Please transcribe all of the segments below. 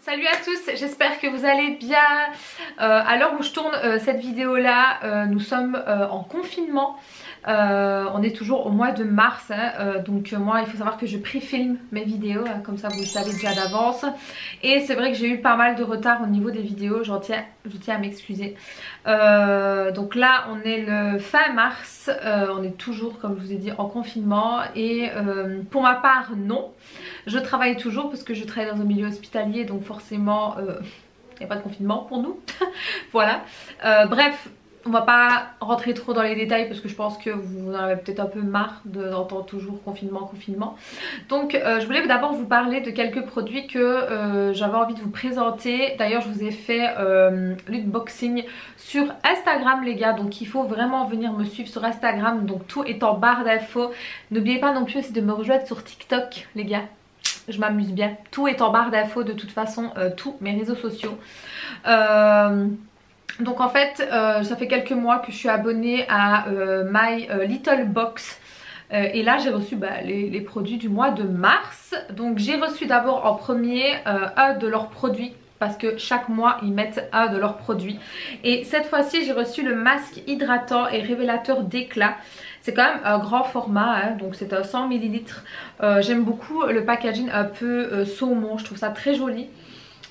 Salut à tous, j'espère que vous allez bien. À l'heure où je tourne cette vidéo là, nous sommes en confinement. On est toujours au mois de mars, hein, donc moi il faut savoir que je pré-filme mes vidéos, hein, comme ça vous le savez déjà d'avance. Et c'est vrai que j'ai eu pas mal de retard au niveau des vidéos, je tiens à m'excuser. Donc là on est le fin mars, on est toujours comme je vous ai dit en confinement. Et pour ma part non, je travaille toujours parce que je travaille dans un milieu hospitalier, donc forcément il n'y a pas de confinement pour nous. Voilà, bref. On va pas rentrer trop dans les détails parce que je pense que vous en avez peut-être un peu marre d'entendre toujours confinement. Donc je voulais d'abord vous parler de quelques produits que j'avais envie de vous présenter. D'ailleurs je vous ai fait l'unboxing sur Instagram les gars, donc il faut vraiment venir me suivre sur Instagram, donc tout est en barre d'infos. N'oubliez pas non plus aussi de me rejoindre sur TikTok les gars. Je m'amuse bien, tout est en barre d'infos de toute façon, tous mes réseaux sociaux. Donc en fait ça fait quelques mois que je suis abonnée à My Little Box et là j'ai reçu les produits du mois de mars. Donc j'ai reçu d'abord en premier un de leurs produits parce que chaque mois ils mettent un de leurs produits. Et cette fois-ci j'ai reçu le masque hydratant et révélateur d'éclat. C'est quand même un grand format, hein, donc c'est un 100 ml. J'aime beaucoup le packaging un peu saumon, je trouve ça très joli.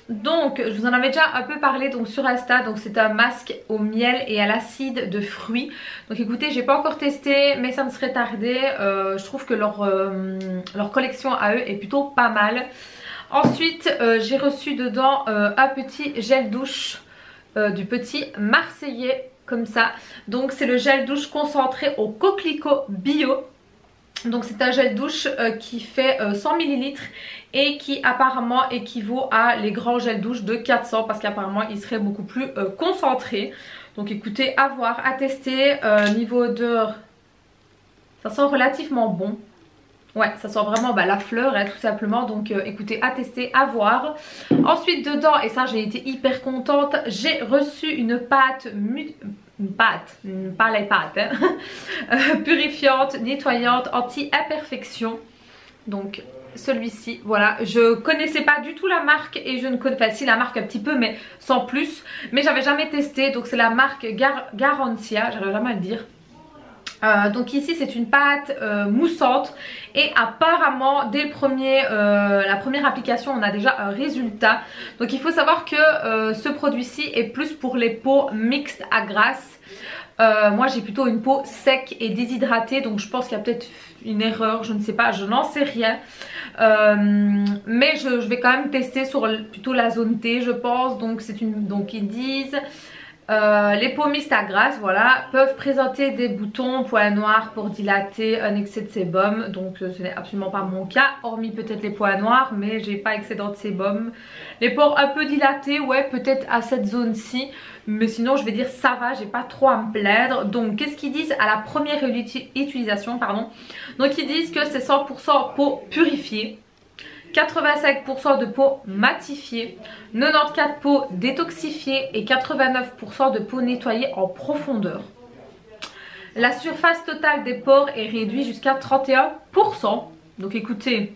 Donc je vous en avais déjà un peu parlé donc sur Insta. Donc c'est un masque au miel et à l'acide de fruits. Donc écoutez, j'ai pas encore testé mais ça me serait tardé. Je trouve que leur collection à eux est plutôt pas mal. Ensuite j'ai reçu dedans un petit gel douche du Petit Marseillais comme ça. Donc c'est le gel douche concentré au coquelicot bio. Donc c'est un gel douche qui fait 100 ml et qui apparemment équivaut à les grands gels douche de 400 parce qu'apparemment il serait beaucoup plus concentré. Donc écoutez, à voir, à tester. Niveau odeur, ça sent relativement bon. Ouais, ça sent vraiment la fleur hein, tout simplement. Donc écoutez, à tester, à voir. Ensuite dedans, et ça j'ai été hyper contente, j'ai reçu une pâte pas les pâtes hein. Purifiante, nettoyante, anti-imperfection. Donc celui-ci, voilà, je connaissais pas du tout la marque et je ne connais pas, si la marque un petit peu mais sans plus, mais j'avais jamais testé. Donc c'est la marque Garantia, j'arrive jamais à le dire. Donc ici c'est une pâte moussante et apparemment dès la première application on a déjà un résultat. Donc il faut savoir que ce produit-ci est plus pour les peaux mixtes à grasse. Moi j'ai plutôt une peau sec et déshydratée, donc je pense qu'il y a peut-être une erreur, je ne sais pas, je n'en sais rien. Mais je vais quand même tester sur plutôt la zone T je pense. Donc donc ils disent les peaux mixtes à grasse, voilà, peuvent présenter des boutons, points noirs pour dilater, un excès de sébum. Donc ce n'est absolument pas mon cas, hormis peut-être les points noirs, mais j'ai pas excédent de sébum. Les pores un peu dilatés, ouais, peut-être à cette zone-ci, mais sinon je vais dire ça va, j'ai pas trop à me plaindre. Donc qu'est-ce qu'ils disent à la première utilisation, pardon. Donc ils disent que c'est 100% peau purifiée, 85% de peau matifiée, 94% peau détoxifiée et 89% de peau nettoyée en profondeur. La surface totale des pores est réduite jusqu'à 31%. Donc écoutez,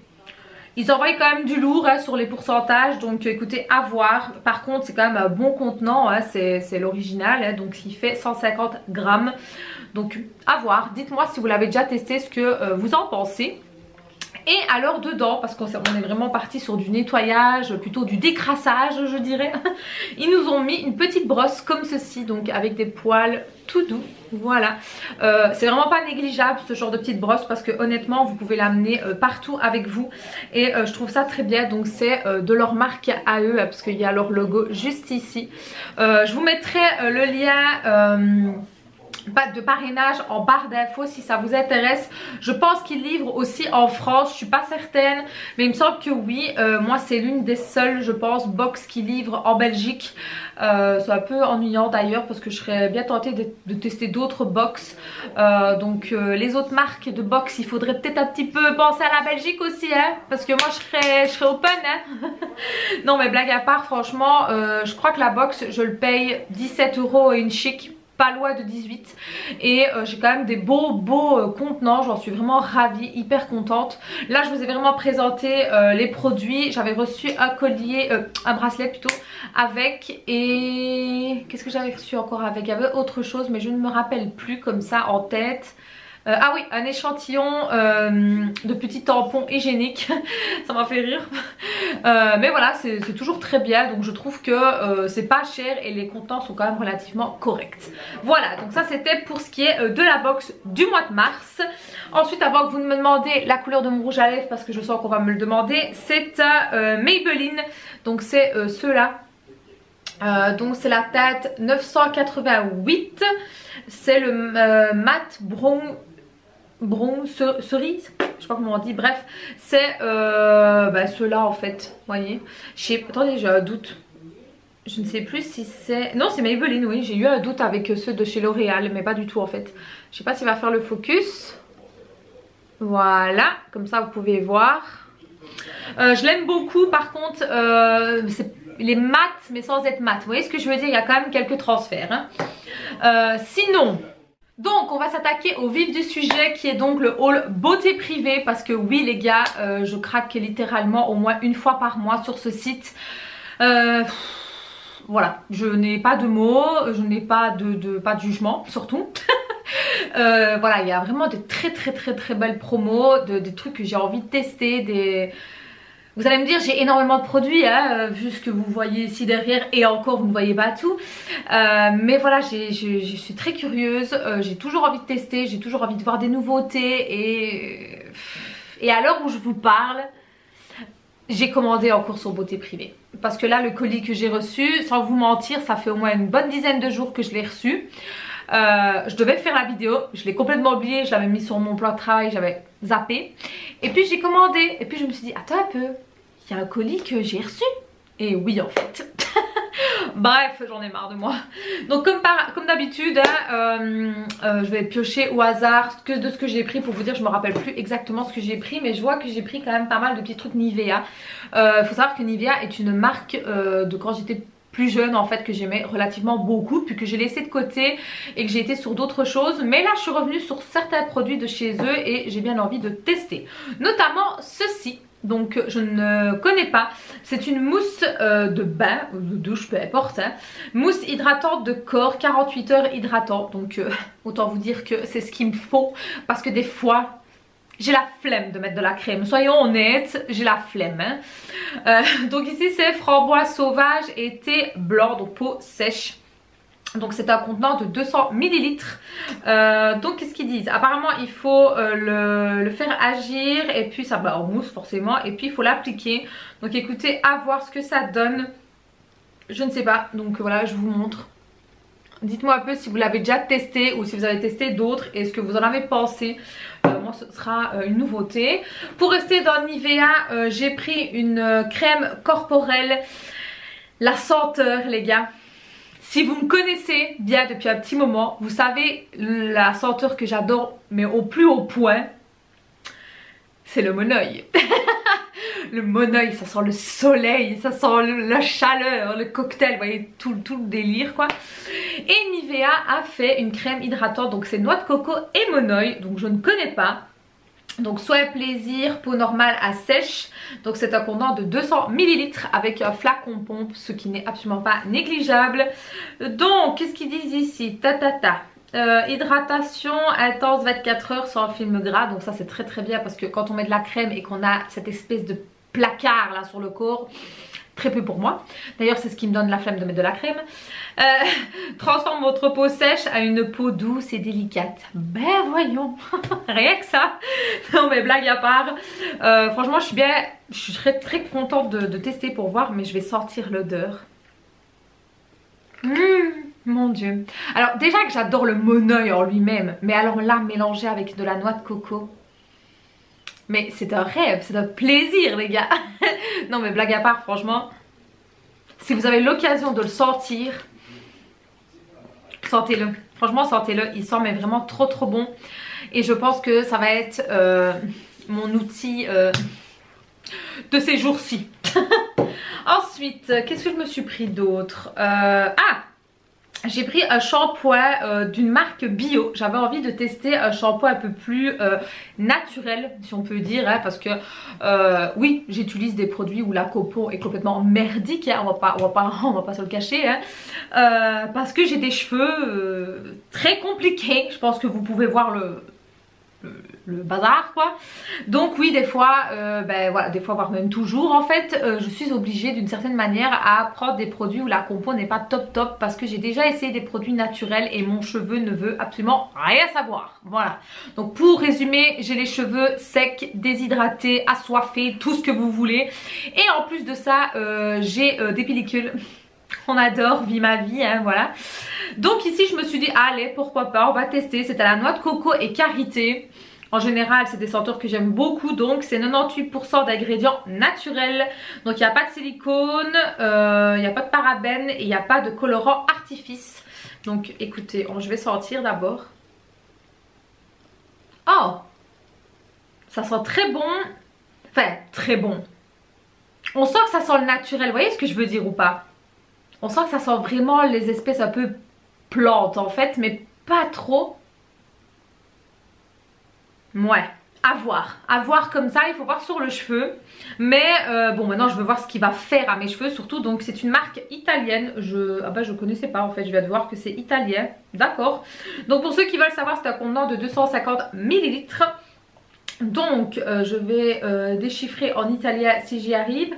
ils envoient quand même du lourd hein, sur les pourcentages. Donc écoutez, à voir. Par contre c'est quand même un bon contenant, hein, c'est l'original hein, donc il fait 150 grammes. Donc à voir, dites-moi si vous l'avez déjà testé, ce que vous en pensez. Et alors dedans, parce qu'on est vraiment parti sur du nettoyage, plutôt du décrassage je dirais, ils nous ont mis une petite brosse comme ceci, donc avec des poils tout doux, voilà. C'est vraiment pas négligeable ce genre de petite brosse parce que honnêtement vous pouvez l'amener partout avec vous. Et je trouve ça très bien, donc c'est de leur marque à eux, parce qu'il y a leur logo juste ici. Je vous mettrai le lien de parrainage en barre d'infos si ça vous intéresse. Je pense qu'ils livrent aussi en France, je suis pas certaine, mais il me semble que oui. Moi c'est l'une des seules je pense box qui livre en Belgique. C'est un peu ennuyant d'ailleurs parce que je serais bien tentée de tester d'autres box. Donc les autres marques de box, il faudrait peut-être un petit peu penser à la Belgique aussi hein, parce que moi je serais open hein. Non mais blague à part, franchement je crois que la box je le paye 17 € et une chic pas loin de 18 et j'ai quand même des beaux contenants, j'en suis vraiment ravie, hyper contente. Là je vous ai vraiment présenté les produits, j'avais reçu un collier, un bracelet plutôt avec, et qu'est-ce que j'avais reçu encore avec, il y avait autre chose mais je ne me rappelle plus comme ça en tête. Ah oui, un échantillon de petits tampons hygiéniques. Ça m'a fait rire. Mais voilà, c'est toujours très bien. Donc je trouve que c'est pas cher et les contenants sont quand même relativement corrects. Voilà, donc ça c'était pour ce qui est de la box du mois de mars. Ensuite, avant que vous me demandez la couleur de mon rouge à lèvres, parce que je sens qu'on va me le demander, c'est Maybelline. Donc c'est ceux-là. Donc c'est la teinte 988. C'est le mat cerise, je sais pas comment on dit, bref c'est ceux-là en fait, vous voyez. Attendez, j'ai un doute, je ne sais plus si c'est, non c'est Maybelline, oui, j'ai eu un doute avec ceux de chez L'Oréal mais pas du tout en fait. Je sais pas s'il va faire le focus. Voilà, comme ça vous pouvez voir. Je l'aime beaucoup, par contre il est mat mais sans être mat, vous voyez ce que je veux dire, il y a quand même quelques transferts hein. Sinon, donc on va s'attaquer au vif du sujet qui est donc le haul beauté privée, parce que oui les gars, je craque littéralement au moins une fois par mois sur ce site. Voilà, je n'ai pas de mots, je n'ai pas pas de jugement surtout. Voilà, il y a vraiment de très belles promos, des trucs que j'ai envie de tester, Vous allez me dire, j'ai énormément de produits, hein, vu ce que vous voyez ici derrière, et encore vous ne voyez pas tout. Mais voilà, je suis très curieuse, j'ai toujours envie de tester, j'ai toujours envie de voir des nouveautés, et à l'heure où je vous parle, j'ai commandé en course au beauté privée. Parce que là, le colis que j'ai reçu, sans vous mentir, ça fait au moins une bonne dizaine de jours que je l'ai reçu. Je devais faire la vidéo, je l'ai complètement oublié, je l'avais mis sur mon plan de travail, j'avais zappé. Et puis j'ai commandé, et puis je me suis dit, attends un peu, il y a un colis que j'ai reçu. Et oui en fait. Bref, j'en ai marre de moi. Donc comme d'habitude, hein, je vais piocher au hasard de ce que j'ai pris. Pour vous dire, je me rappelle plus exactement ce que j'ai pris, mais je vois que j'ai pris quand même pas mal de petits trucs Nivea. Faut savoir que Nivea est une marque de quand j'étais plus jeune en fait, que j'aimais relativement beaucoup, puis que j'ai laissé de côté et que j'ai été sur d'autres choses. Mais là je suis revenue sur certains produits de chez eux et j'ai bien envie de tester, notamment ceci. Donc je ne connais pas, c'est une mousse de bain, de douche, peu importe, hein. Mousse hydratante de corps, 48 heures hydratant. Donc autant vous dire que c'est ce qu'il me faut, parce que des fois j'ai la flemme de mettre de la crème, soyons honnêtes, j'ai la flemme hein. Donc ici c'est framboise sauvage et thé blanc, donc peau sèche. Donc c'est un contenant de 200 ml. Donc qu'est-ce qu'ils disent? Apparemment il faut le faire agir, et puis ça en mousse forcément, et puis il faut l'appliquer. Donc écoutez, à voir ce que ça donne. Je ne sais pas, donc voilà, je vous montre. Dites-moi un peu si vous l'avez déjà testé ou si vous avez testé d'autres et ce que vous en avez pensé. Moi ce sera une nouveauté. Pour rester dans Nivea, j'ai pris une crème corporelle. La senteur les gars, si vous me connaissez bien depuis un petit moment, vous savez la senteur que j'adore, mais au plus haut point, c'est le Monoi. Le Monoi, ça sent le soleil, ça sent la chaleur, le cocktail, vous voyez, tout le délire quoi. Et Nivea a fait une crème hydratante, donc c'est noix de coco et Monoi, donc je ne connais pas. Donc soin plaisir, peau normale à sèche. Donc c'est un contenant de 200 ml avec un flacon pompe, ce qui n'est absolument pas négligeable. Donc qu'est-ce qu'ils disent ici? Hydratation intense 24 heures sans film gras. Donc ça c'est très bien, parce que quand on met de la crème et qu'on a cette espèce de placard là sur le corps, très peu pour moi. D'ailleurs c'est ce qui me donne la flemme de mettre de la crème. Transforme votre peau sèche à une peau douce et délicate. Ben voyons. Rien que ça. Non mais blague à part, franchement je suis très contente de tester pour voir, mais je vais sentir l'odeur. Mon dieu. Alors déjà que j'adore le Monoi en lui-même, mais alors là mélangé avec de la noix de coco, mais c'est un rêve, c'est un plaisir les gars. Non mais blague à part, franchement, si vous avez l'occasion de le sentir, sentez-le. Franchement sentez-le, il sent mais vraiment trop bon. Et je pense que ça va être mon outil de ces jours-ci. Ensuite, qu'est-ce que je me suis pris d'autre? Ah, j'ai pris un shampoing d'une marque bio. J'avais envie de tester un shampoing un peu plus naturel, si on peut dire, hein, parce que oui, j'utilise des produits où la copeaux est complètement merdique, hein, on va pas se le cacher, hein, parce que j'ai des cheveux très compliqués. Je pense que vous pouvez voir le bazar, quoi. Donc oui, des fois, ben voilà, des fois voire même toujours en fait, je suis obligée d'une certaine manière à prendre des produits où la compo n'est pas top parce que j'ai déjà essayé des produits naturels et mon cheveu ne veut absolument rien savoir. Voilà, donc pour résumer, j'ai les cheveux secs, déshydratés, assoiffés, tout ce que vous voulez, et en plus de ça j'ai des pellicules. On adore, vie ma vie, hein, voilà. Donc ici je me suis dit allez, pourquoi pas, on va tester. C'est à la noix de coco et karité. En général, c'est des senteurs que j'aime beaucoup, donc c'est 98% d'ingrédients naturels. Donc il n'y a pas de silicone, il n'y a pas de parabènes et il n'y a pas de colorant artifice. Donc écoutez, je vais sentir d'abord. Oh, ça sent très bon. Enfin, très bon. On sent que ça sent le naturel, vous voyez ce que je veux dire ou pas? On sent que ça sent vraiment les espèces un peu plantes en fait, mais pas trop. Ouais, à voir comme ça, il faut voir sur le cheveu. Mais bon, maintenant je veux voir ce qu'il va faire à mes cheveux surtout. Donc c'est une marque italienne, ah bah je connaissais pas en fait, je viens de voir que c'est italien, d'accord. Donc pour ceux qui veulent savoir, c'est un contenant de 250 ml. Donc je vais déchiffrer en italien si j'y arrive,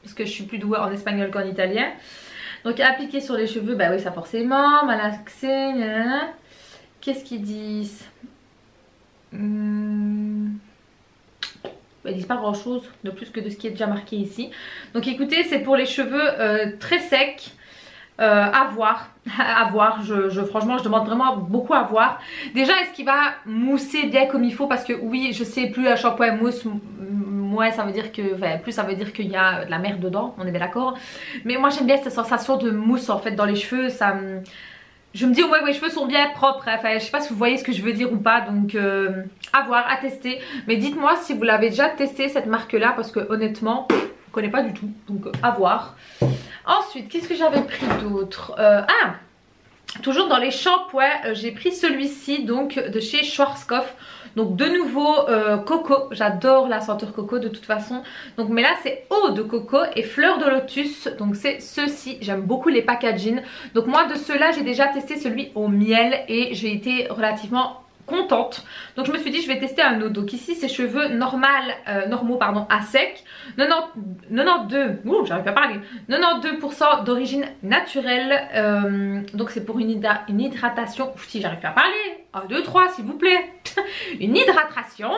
parce que je suis plus douée en espagnol qu'en italien. Donc appliquer sur les cheveux, bah oui ça forcément, malaxer, qu'est-ce qu'ils disent? Ils disent pas grand chose de plus que de ce qui est déjà marqué ici. Donc écoutez, c'est pour les cheveux très secs, à voir, à voir. Franchement je demande vraiment beaucoup à voir. Déjà, est-ce qu'il va mousser bien comme il faut? Parce que oui, je sais, plus un shampoing mousse, moins ça veut dire que, enfin, plus ça veut dire qu'il y a de la merde dedans, on est bien d'accord. Mais moi j'aime bien cette sensation de mousse en fait dans les cheveux. Ça me... Je me dis ouais, mes cheveux sont bien propres, hein. Enfin je sais pas si vous voyez ce que je veux dire ou pas, donc à voir, à tester. Mais dites-moi si vous l'avez déjà testé cette marque là, parce que honnêtement je connais pas du tout, donc à voir. Ensuite, qu'est-ce que j'avais pris d'autre? Toujours dans les shampoings, j'ai pris celui-ci donc de chez Schwarzkopf. Donc de nouveau coco, j'adore la senteur coco de toute façon. Donc mais là c'est eau de coco et fleur de lotus. Donc c'est ceux-ci, j'aime beaucoup les packaging. Donc moi de ceux-là j'ai déjà testé celui au miel et j'ai été relativement contente. Donc je me suis dit je vais tester un autre. Donc ici c'est cheveux normaux pardon, à sec, 92, j'arrive pas à parler, 92% d'origine naturelle. Donc c'est pour une hydratation, si j'arrive pas à parler, 1, 2, 3 s'il vous plaît. Une hydratation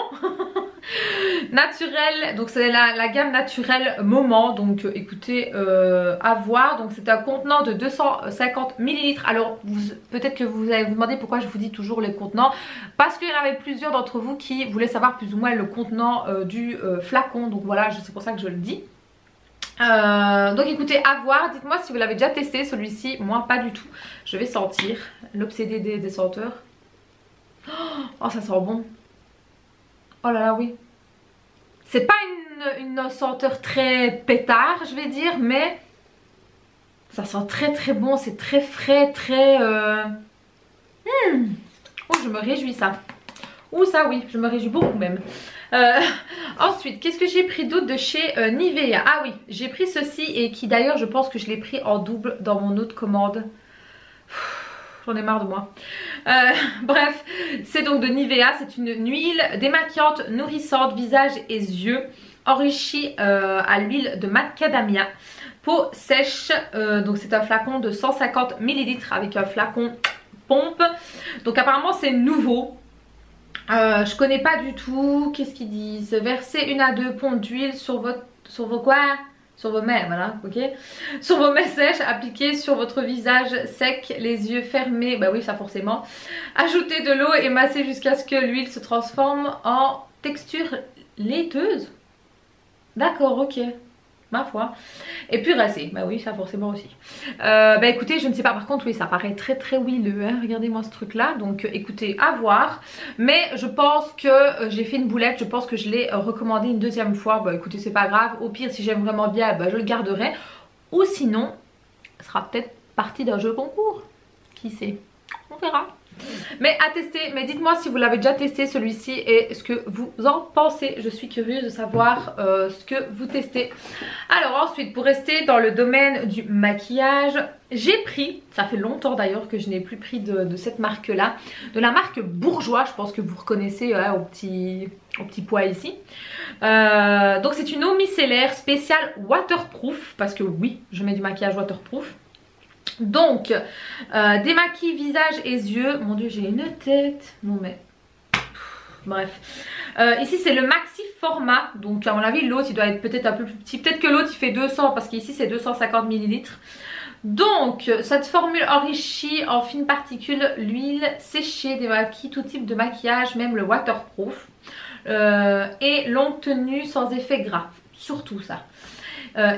naturelle. Donc c'est la gamme naturelle Moment. Donc écoutez, à voir. Donc c'est un contenant de 250 ml. Alors peut-être que vous allez vous demander pourquoi je vous dis toujours les contenants, parce qu'il y en avait plusieurs d'entre vous qui voulaient savoir plus ou moins le contenant du flacon. Donc voilà, c'est pour ça que je le dis. Donc écoutez, à voir. Dites-moi si vous l'avez déjà testé celui-ci. Moi pas du tout. Je vais sentir. L'obsédé des senteurs. Oh ça sent bon. Oh là là oui. C'est pas une senteur très pétard je vais dire, mais ça sent très très bon. C'est très frais, très Oh je me réjouis ça. Ouh ça oui, je me réjouis beaucoup même. Ensuite, qu'est-ce que j'ai pris d'autre de chez Nivea? Ah oui, j'ai pris ceci et qui d'ailleurs je pense que je l'ai pris en double dans mon autre commande. J'en ai marre de moi. Bref, c'est donc de Nivea. C'est une huile démaquillante, nourrissante, visage et yeux, enrichie à l'huile de macadamia. Peau sèche. Donc c'est un flacon de 150 ml avec un flacon pompe. Donc apparemment c'est nouveau. Je connais pas du tout. Qu'est-ce qu'ils disent? Versez 1 à 2 pompes d'huile sur vos quoi? Sur vos mains, voilà, ok. Sur vos mains sèches, appliquez sur votre visage sec, les yeux fermés, bah oui ça forcément. Ajoutez de l'eau et massez jusqu'à ce que l'huile se transforme en texture laiteuse. D'accord, ok. Ma foi. Et puis rincer, bah oui ça forcément aussi. Bah écoutez, je ne sais pas, par contre oui ça paraît très très huileux, hein. Regardez-moi ce truc là, donc écoutez, à voir. Mais je pense que j'ai fait une boulette, je pense que je l'ai recommandé une deuxième fois. Bah écoutez, c'est pas grave, au pire si j'aime vraiment bien, bah je le garderai. Ou sinon, ce sera peut-être partie d'un jeu concours. Qui sait? On verra. Mais à tester, mais dites-moi si vous l'avez déjà testé celui-ci et ce que vous en pensez. Je suis curieuse de savoir ce que vous testez. Alors ensuite, pour rester dans le domaine du maquillage, j'ai pris, ça fait longtemps d'ailleurs que je n'ai plus pris de cette marque là, de la marque Bourjois, je pense que vous reconnaissez au petit pois ici. Donc c'est une eau micellaire spéciale waterproof, parce que oui, je mets du maquillage waterproof. Donc, démaquille visage et yeux. Mon dieu, j'ai une tête. Non mais... Bref. Ici, c'est le maxi format. Donc, à mon avis, l'autre, il doit être peut-être un peu plus petit. Peut-être que l'autre, il fait 200 parce qu'ici, c'est 250 ml. Donc, cette formule enrichie en fines particules, l'huile séchée démaquille tout type de maquillage, même le waterproof. Et longue tenue sans effet gras. Surtout ça.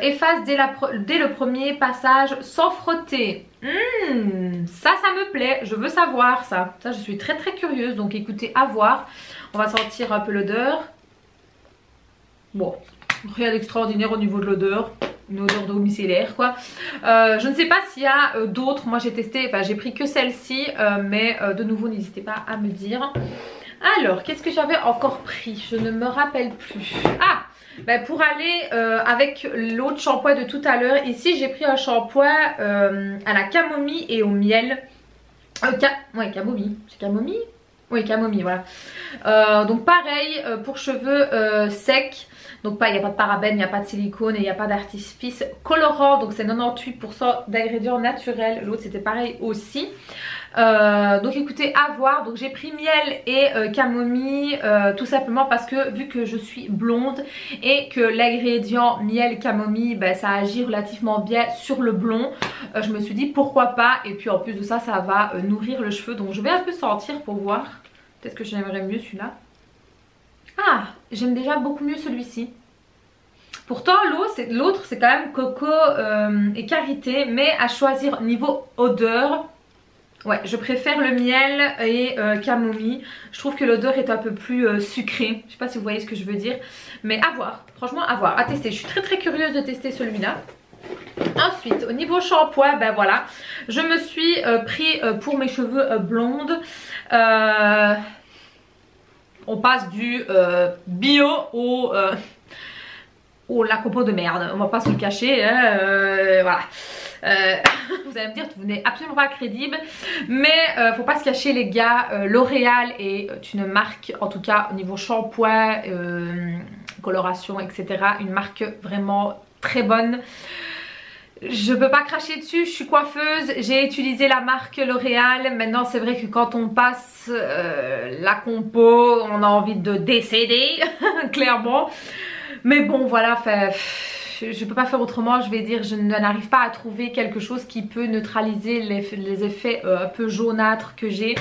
Efface dès le premier passage sans frotter. Ça me plaît, je veux savoir ça. Ça, je suis très curieuse, donc écoutez, à voir. On va sentir un peu l'odeur. Bon, rien d'extraordinaire au niveau de l'odeur. Une odeur d'eau micellaire quoi. Je ne sais pas s'il y a d'autres. Moi j'ai testé, enfin j'ai pris que celle-ci, mais de nouveau n'hésitez pas à me dire. Alors, qu'est-ce que j'avais encore pris? Je ne me rappelle plus. Ah! Ben pour aller avec l'autre shampoing de tout à l'heure, ici j'ai pris un shampoing à la camomille et au miel. Ouais, camomille. C'est camomille? Oui, camomille, voilà. Donc pareil, pour cheveux secs. Donc il n'y a pas de parabènes, il n'y a pas de silicone et il n'y a pas d'artifice colorant. Donc c'est 98% d'ingrédients naturels. L'autre c'était pareil aussi. Donc écoutez, à voir. Donc j'ai pris miel et camomille tout simplement parce que vu que je suis blonde et que l'ingrédient miel camomille ben, ça agit relativement bien sur le blond, je me suis dit pourquoi pas. Et puis en plus de ça, ça va nourrir le cheveu. Donc je vais un peu sentir pour voir. Peut-être que j'aimerais mieux celui-là. Ah, j'aime déjà beaucoup mieux celui-ci. Pourtant l'autre c'est quand même coco et karité, mais à choisir niveau odeur, ouais, je préfère le miel et camomille. Je trouve que l'odeur est un peu plus sucrée. Je sais pas si vous voyez ce que je veux dire, mais à voir, franchement à voir, à tester. Je suis très curieuse de tester celui-là. Ensuite, au niveau shampoing, ben voilà, je me suis pris pour mes cheveux blondes. On passe du bio au la compo de merde, on va pas se le cacher, hein, voilà. Vous allez me dire, vous n'êtes absolument pas crédible, mais faut pas se cacher les gars, L'Oréal est une marque, en tout cas au niveau shampoing, coloration, etc. Une marque vraiment très bonne. Je peux pas cracher dessus, je suis coiffeuse, j'ai utilisé la marque L'Oréal. Maintenant c'est vrai que quand on passe la compo, on a envie de décéder, clairement. Mais bon voilà, je peux pas faire autrement, je vais dire, je n'arrive pas à trouver quelque chose qui peut neutraliser les effets un peu jaunâtres que j'ai.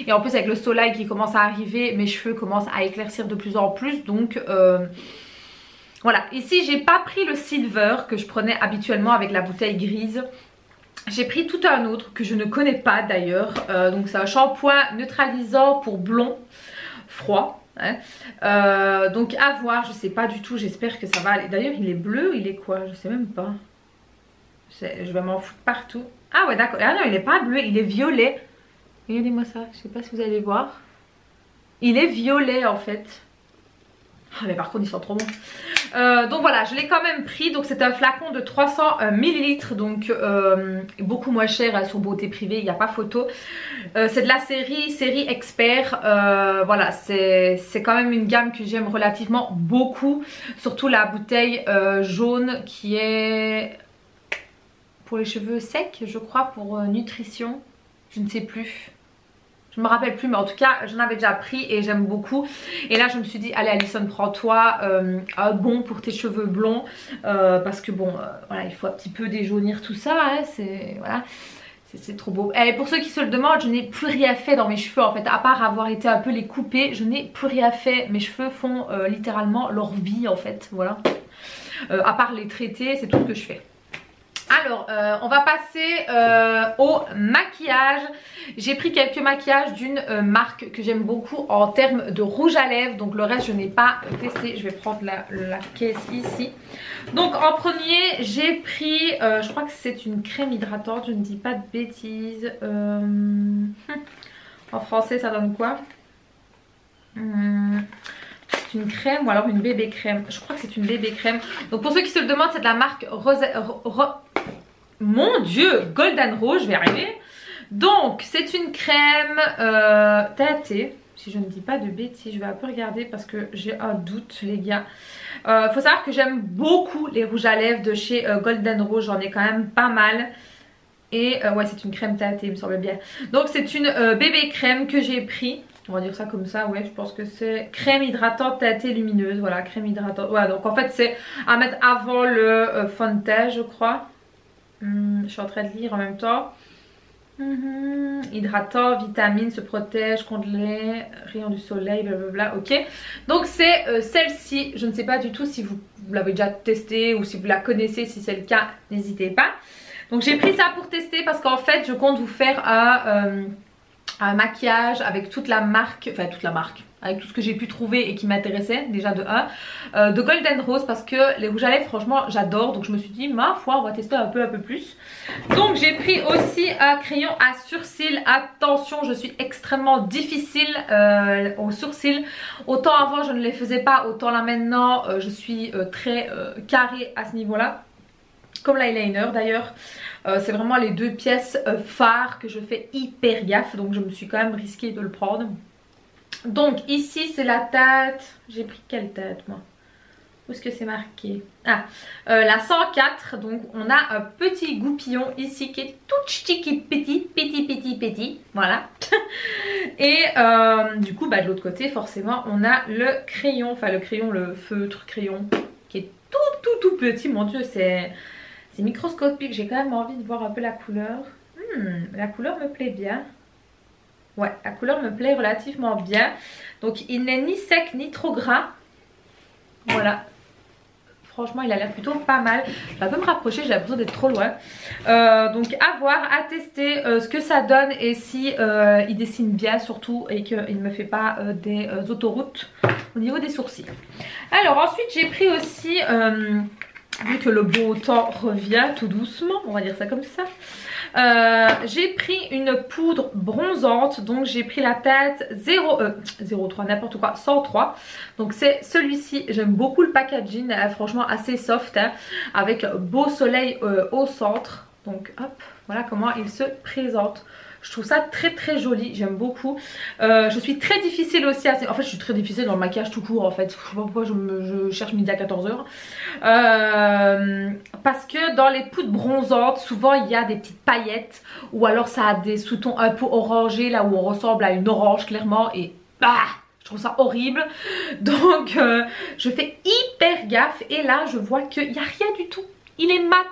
Et en plus avec le soleil qui commence à arriver, mes cheveux commencent à éclaircir de plus en plus, donc... Voilà, ici j'ai pas pris le silver que je prenais habituellement avec la bouteille grise. J'ai pris tout un autre que je ne connais pas d'ailleurs. Donc c'est un shampoing neutralisant pour blond froid. Hein. Donc à voir, je sais pas du tout, j'espère que ça va aller. D'ailleurs il est bleu, il est quoi? Je sais même pas. Je vais m'en foutre partout. Ah ouais d'accord, ah non il est pas bleu, il est violet. Regardez-moi ça, je sais pas si vous allez voir. Il est violet en fait. Ah mais par contre ils sont trop bons. Donc voilà, je l'ai quand même pris. Donc c'est un flacon de 300 ml. Donc beaucoup moins cher sur Beauté Privée, il n'y a pas photo. C'est de la série Expert. Voilà, c'est quand même une gamme que j'aime relativement beaucoup. Surtout la bouteille jaune qui est pour les cheveux secs, je crois, pour nutrition. Je ne sais plus. Je me rappelle plus, mais en tout cas j'en avais déjà pris et j'aime beaucoup. Et là je me suis dit allez Alison, prends-toi un bon pour tes cheveux blonds, parce que bon voilà, il faut un petit peu déjaunir tout ça, hein, c'est voilà, c'est trop beau. Et pour ceux qui se le demandent, je n'ai plus rien fait dans mes cheveux en fait, à part avoir été un peu les couper, je n'ai plus rien fait. Mes cheveux font littéralement leur vie en fait, voilà. À part les traiter, c'est tout ce que je fais. Alors, on va passer au maquillage. J'ai pris quelques maquillages d'une marque que j'aime beaucoup en termes de rouge à lèvres. Donc le reste, je n'ai pas testé. Je vais prendre la caisse ici. Donc en premier, j'ai pris, je crois que c'est une crème hydratante. Je ne dis pas de bêtises. En français, ça donne quoi? C'est une crème ou alors une bébé crème. Je crois que c'est une bébé crème. Donc pour ceux qui se le demandent, c'est de la marque mon dieu, Golden Rose, je vais arriver. Donc c'est une crème teintée. Si je ne dis pas de bêtises, je vais un peu regarder parce que j'ai un doute les gars. Faut savoir que j'aime beaucoup les rouges à lèvres de chez Golden Rose. J'en ai quand même pas mal. Et ouais, c'est une crème teintée, il me semble bien. Donc c'est une bébé crème que j'ai pris. On va dire ça comme ça, ouais, je pense que c'est crème hydratante teintée lumineuse. Voilà, crème hydratante. Ouais, donc en fait c'est à mettre avant le fond de teint, je crois. Je suis en train de lire en même temps. Hydratant, vitamine, se protège contre les rayons du soleil, blablabla. Ok, donc c'est celle-ci. Je ne sais pas du tout si vous l'avez déjà testée ou si vous la connaissez. Si c'est le cas, n'hésitez pas. Donc j'ai pris ça pour tester parce qu'en fait je compte vous faire un maquillage avec toute la marque, enfin toute la marque, avec tout ce que j'ai pu trouver et qui m'intéressait déjà de de Golden Rose, parce que les rouges à lèvres franchement j'adore. Donc je me suis dit ma foi on va tester un peu plus. Donc j'ai pris aussi un crayon à sourcils. Attention, je suis extrêmement difficile aux sourcils. Autant avant je ne les faisais pas, autant là maintenant je suis très carrée à ce niveau là. Comme l'eyeliner d'ailleurs. C'est vraiment les deux pièces phares que je fais hyper gaffe. Donc je me suis quand même risquée de le prendre. Donc ici c'est la tête. J'ai pris quelle tête moi? Où est-ce que c'est marqué? Ah, la 104. Donc on a un petit goupillon ici qui est tout petit. Voilà. Et du coup bah, de l'autre côté forcément on a le crayon. Enfin le crayon, le feutre crayon qui est tout petit. Mon dieu, c'est microscopique. J'ai quand même envie de voir un peu la couleur. La couleur me plaît bien. Ouais, la couleur me plaît relativement bien. Donc il n'est ni sec ni trop gras. Voilà. Franchement il a l'air plutôt pas mal. Je vais un peu me rapprocher, j'ai l'impression d'être trop loin. Donc à voir, à tester ce que ça donne. Et si il dessine bien surtout. Et qu'il ne me fait pas des autoroutes au niveau des sourcils. Alors ensuite j'ai pris aussi... vu que le beau temps revient tout doucement, on va dire ça comme ça. J'ai pris une poudre bronzante. Donc j'ai pris la teinte 03, n'importe quoi, 103. Donc c'est celui-ci. J'aime beaucoup le packaging, franchement assez soft, hein, avec beau soleil au centre. Donc hop, voilà comment il se présente. Je trouve ça très joli, j'aime beaucoup. Je suis très difficile aussi à... En fait je suis très difficile dans le maquillage tout court en fait. Je sais pas pourquoi je cherche midi à 14 h. Parce que dans les poudres bronzantes, souvent il y a des petites paillettes. Ou alors ça a des sous-tons un peu orangés, là où on ressemble à une orange clairement. Et je trouve ça horrible. Donc je fais hyper gaffe. Et là je vois qu'il n'y a rien du tout. Il est mat.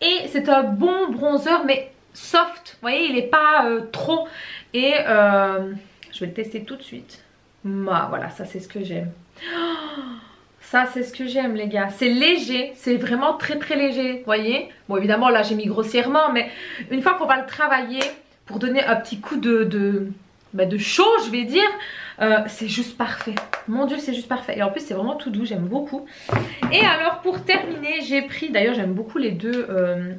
Et c'est un bon bronzer mais... soft, vous voyez, il n'est pas trop. Et je vais le tester tout de suite. Voilà, ça c'est ce que j'aime. Ça c'est ce que j'aime les gars. C'est léger, c'est vraiment très léger, vous voyez. Bon évidemment là j'ai mis grossièrement, mais une fois qu'on va le travailler pour donner un petit coup de chaud je vais dire, c'est juste parfait. Mon dieu c'est juste parfait. Et en plus c'est vraiment tout doux, j'aime beaucoup. Et alors pour terminer j'ai pris, d'ailleurs j'aime beaucoup les deux,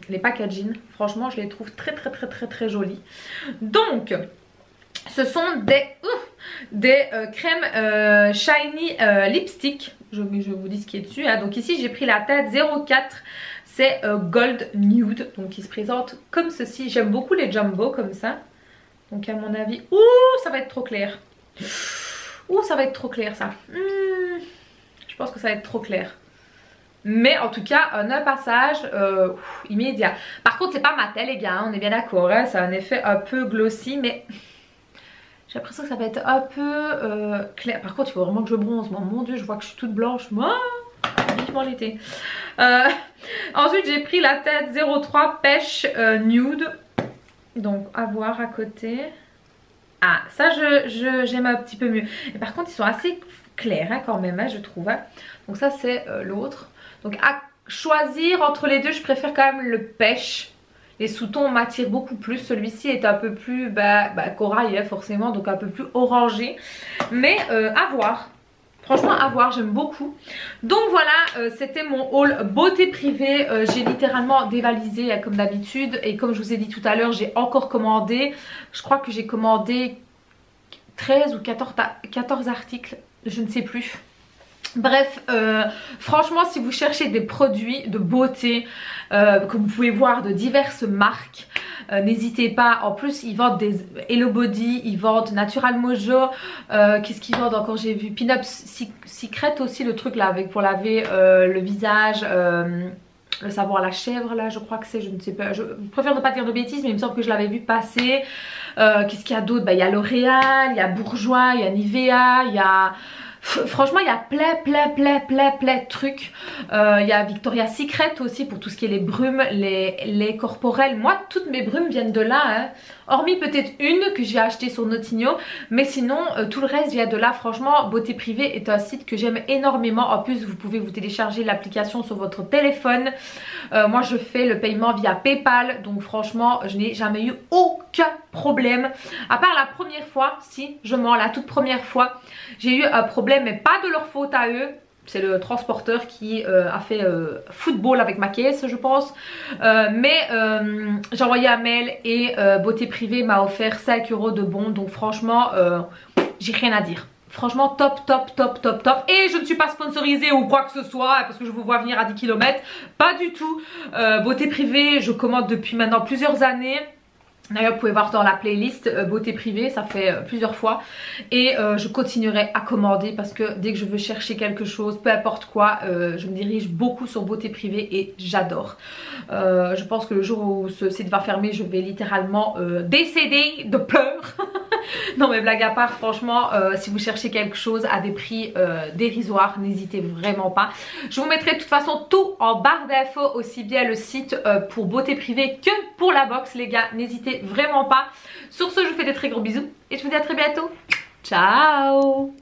les packaging. Franchement je les trouve très jolis. Donc ce sont des crèmes shiny lipstick. Je vous dis ce qui est dessus, hein. Donc ici j'ai pris la teinte 04. C'est Gold Nude. Donc il se présente comme ceci. J'aime beaucoup les jumbo comme ça. Donc à mon avis, ça va être trop clair. Ça va être trop clair ça. Je pense que ça va être trop clair. Mais en tout cas, un passage immédiat. Par contre, c'est pas mat, les gars, hein, on est bien d'accord. Hein, ça a un effet un peu glossy, mais j'ai l'impression que ça va être un peu clair. Par contre, il faut vraiment que je bronze. Moi, mon dieu, je vois que je suis toute blanche. Moi, vivement l'été. Ensuite, j'ai pris la tête 03 Pêche Nude. Donc à voir à côté. Ah ça j'aime un petit peu mieux. Et par contre ils sont assez clairs hein, quand même hein, je trouve hein. Donc ça c'est l'autre. Donc à choisir entre les deux, je préfère quand même le pêche. Les sous-tons m'attirent beaucoup plus. Celui-ci est un peu plus corail hein, forcément, donc un peu plus orangé. Mais à voir. Franchement à voir, j'aime beaucoup. Donc voilà, c'était mon haul beauté privée. J'ai littéralement dévalisé comme d'habitude. Et comme je vous ai dit tout à l'heure, j'ai encore commandé. Je crois que j'ai commandé 13 ou 14 articles. Je ne sais plus. Bref, franchement si vous cherchez des produits de beauté, comme vous pouvez voir de diverses marques, n'hésitez pas. En plus ils vendent des Hello Body, ils vendent Natural Mojo, qu'est-ce qu'ils vendent encore, j'ai vu Pin Up Secret aussi, le truc là avec pour laver le visage, le savon à la chèvre là je crois que c'est, je ne sais pas, je préfère ne pas dire de bêtises mais il me semble que je l'avais vu passer. Qu'est-ce qu'il y a d'autre, il y a L'Oréal, il y a Bourjois, il y a Nivea, il y a... Franchement il y a plein de trucs. Il y a Victoria's Secret aussi pour tout ce qui est les brumes, les corporels. Moi toutes mes brumes viennent de là hein. Hormis peut-être une que j'ai achetée sur Notigno. Mais sinon tout le reste vient de là. Franchement Beauté Privée est un site que j'aime énormément. En plus vous pouvez vous télécharger l'application sur votre téléphone. Moi je fais le paiement via PayPal. Donc franchement je n'ai jamais eu aucun problème. À part la première fois, si je mens, la toute première fois j'ai eu un problème, mais pas de leur faute à eux. C'est le transporteur qui a fait football avec ma caisse je pense. J'ai envoyé un mail et Beauté Privée m'a offert 5 € de bons. Donc franchement j'ai rien à dire. Franchement top. Et je ne suis pas sponsorisée ou quoi que ce soit parce que je vous vois venir à 10 km. Pas du tout. Beauté Privée je commande depuis maintenant plusieurs années. D'ailleurs vous pouvez voir dans la playlist Beauté Privée, ça fait plusieurs fois. Et je continuerai à commander parce que dès que je veux chercher quelque chose, peu importe quoi, je me dirige beaucoup sur Beauté Privée et j'adore. Je pense que le jour où ce site va fermer, je vais littéralement décéder de peur. Non mais blague à part, franchement si vous cherchez quelque chose à des prix dérisoires, n'hésitez vraiment pas. Je vous mettrai de toute façon tout en barre d'infos, aussi bien le site pour Beauté Privée que pour la box les gars, n'hésitez vraiment pas. Sur ce je vous fais des très gros bisous et je vous dis à très bientôt. Ciao.